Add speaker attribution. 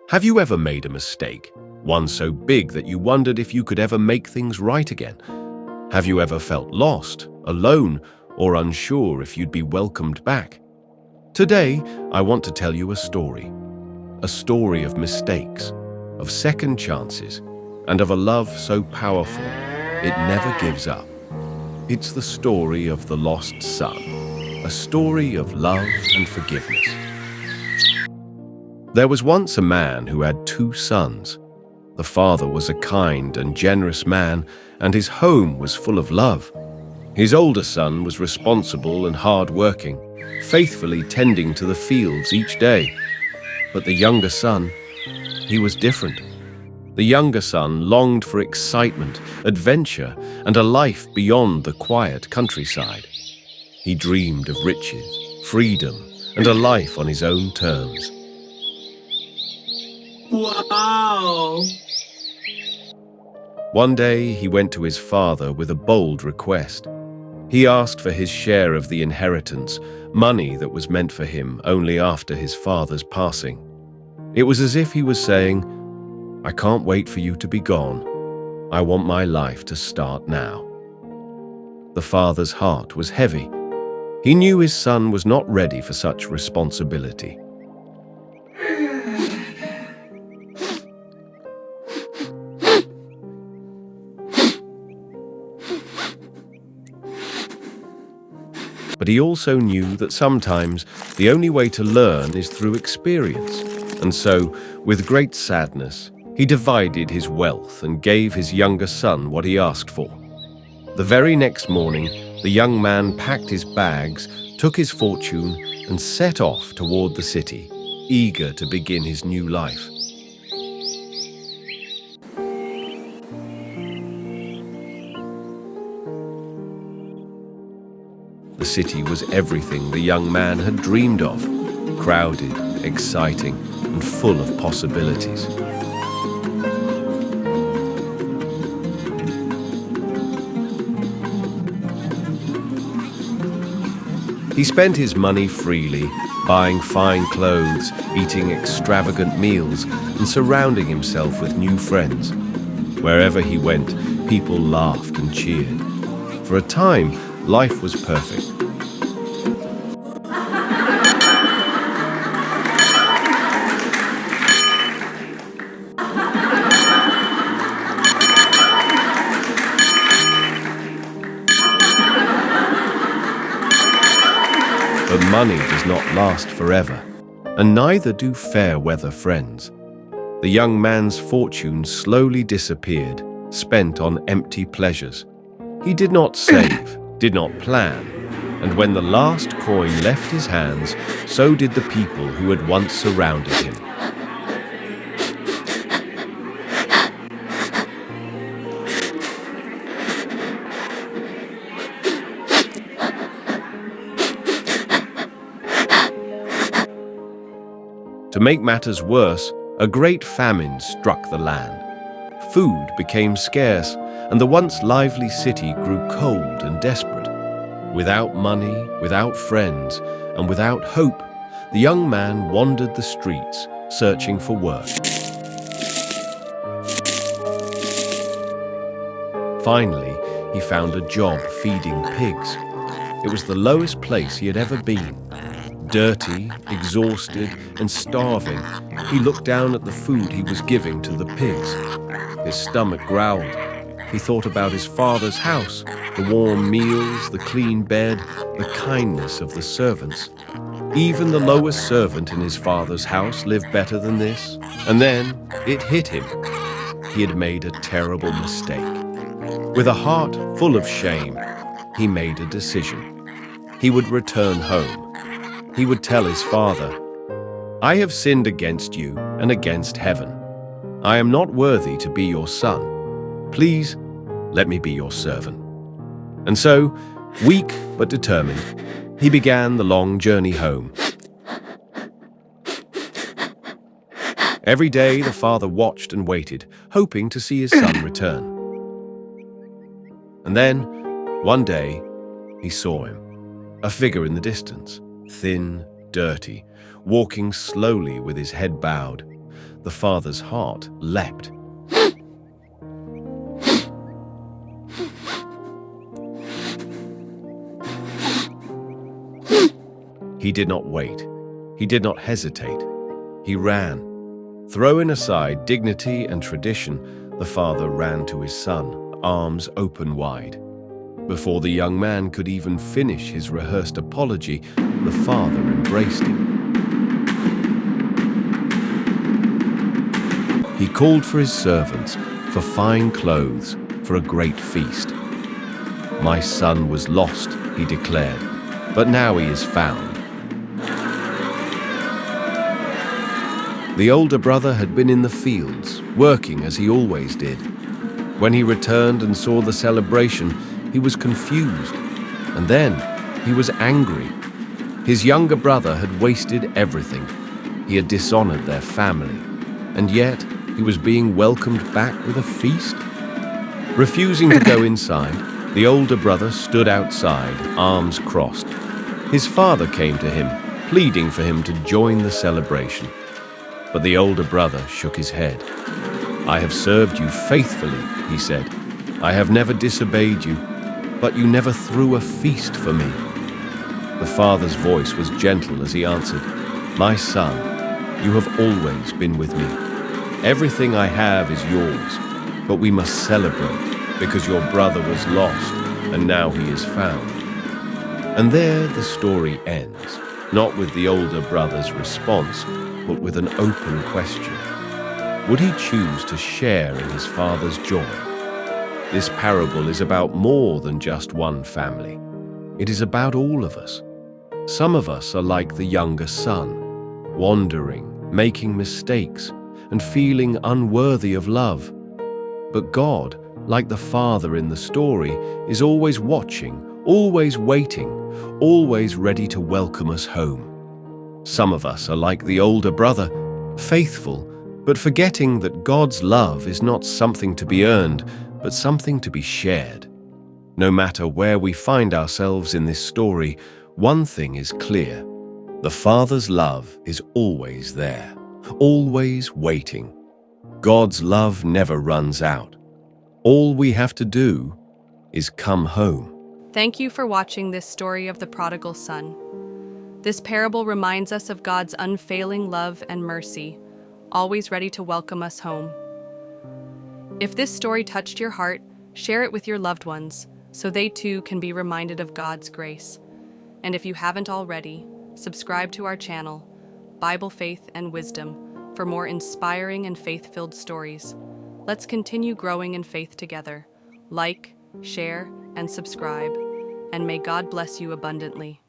Speaker 1: Have you ever made a mistake, one so big that you wondered if you could ever make things right again? Have you ever felt lost, alone, or unsure if you'd be welcomed back? Today, I want to tell you a story of mistakes, of second chances, and of a love so powerful it never gives up. It's the story of the lost son, a story of love and forgiveness. There was once a man who had 2 sons. The father was a kind and generous man, and his home was full of love. His older son was responsible and hard-working, faithfully tending to the fields each day. But the younger son, he was different. The younger son longed for excitement, adventure, and a life beyond the quiet countryside. He dreamed of riches, freedom, and a life on his own terms.
Speaker 2: Wow!
Speaker 1: One day, he went to his father with a bold request. He asked for his share of the inheritance, money that was meant for him only after his father's passing. It was as if he was saying, "I can't wait for you to be gone. I want my life to start now." The father's heart was heavy. He knew his son was not ready for such responsibility. But he also knew that sometimes the only way to learn is through experience. And so, with great sadness, he divided his wealth and gave his younger son what he asked for. The very next morning, the young man packed his bags, took his fortune, and set off toward the city, eager to begin his new life. The city was everything the young man had dreamed of, crowded, exciting, and full of possibilities. He spent his money freely, buying fine clothes, eating extravagant meals, and surrounding himself with new friends. Wherever he went, people laughed and cheered. For a time, life was perfect. But money does not last forever, and neither do fair weather friends. The young man's fortune slowly disappeared, spent on empty pleasures. He did not save, did not plan, and when the last coin left his hands, so did the people who had once surrounded him. To make matters worse, a great famine struck the land. Food became scarce, and the once lively city grew cold and desperate. Without money, without friends, and without hope, the young man wandered the streets, searching for work. Finally, he found a job feeding pigs. It was the lowest place he had ever been. Dirty, exhausted, and starving, he looked down at the food he was giving to the pigs. His stomach growled. He thought about his father's house, the warm meals, the clean bed, the kindness of the servants. Even the lowest servant in his father's house lived better than this. And then it hit him. He had made a terrible mistake. With a heart full of shame, he made a decision. He would return home. He would tell his father, "I have sinned against you and against heaven. I am not worthy to be your son. Please, let me be your servant." And so, weak but determined, he began the long journey home. Every day, the father watched and waited, hoping to see his son return. And then, one day, he saw him, a figure in the distance. Thin, dirty, walking slowly with his head bowed. The father's heart leapt. He did not wait. He did not hesitate. He ran. Throwing aside dignity and tradition, the father ran to his son, arms open wide. Before the young man could even finish his rehearsed apology, the father embraced him. He called for his servants, for fine clothes, for a great feast. "My son was lost," he declared, "but now he is found." The older brother had been in the fields, working as he always did. When he returned and saw the celebration, he was confused, and then he was angry. His younger brother had wasted everything. He had dishonored their family, and yet he was being welcomed back with a feast. Refusing to go inside, the older brother stood outside, arms crossed. His father came to him, pleading for him to join the celebration. But the older brother shook his head. "I have served you faithfully," he said. "I have never disobeyed you, but you never threw a feast for me." The father's voice was gentle as he answered, "My son, you have always been with me. Everything I have is yours, but we must celebrate because your brother was lost and now he is found." And there the story ends, not with the older brother's response, but with an open question. Would he choose to share in his father's joy? This parable is about more than just one family. It is about all of us. Some of us are like the younger son, wandering, making mistakes, and feeling unworthy of love. But God, like the father in the story, is always watching, always waiting, always ready to welcome us home. Some of us are like the older brother, faithful, but forgetting that God's love is not something to be earned, but something to be shared. No matter where we find ourselves in this story, one thing is clear. The Father's love is always there, always waiting. God's love never runs out. All we have to do is come home.
Speaker 3: Thank you for watching this story of the prodigal son. This parable reminds us of God's unfailing love and mercy, always ready to welcome us home. If this story touched your heart, share it with your loved ones so they too can be reminded of God's grace. And if you haven't already, subscribe to our channel, Bible, Faith, and Wisdom, for more inspiring and faith-filled stories. Let's continue growing in faith together. Like, share, and subscribe, and may God bless you abundantly.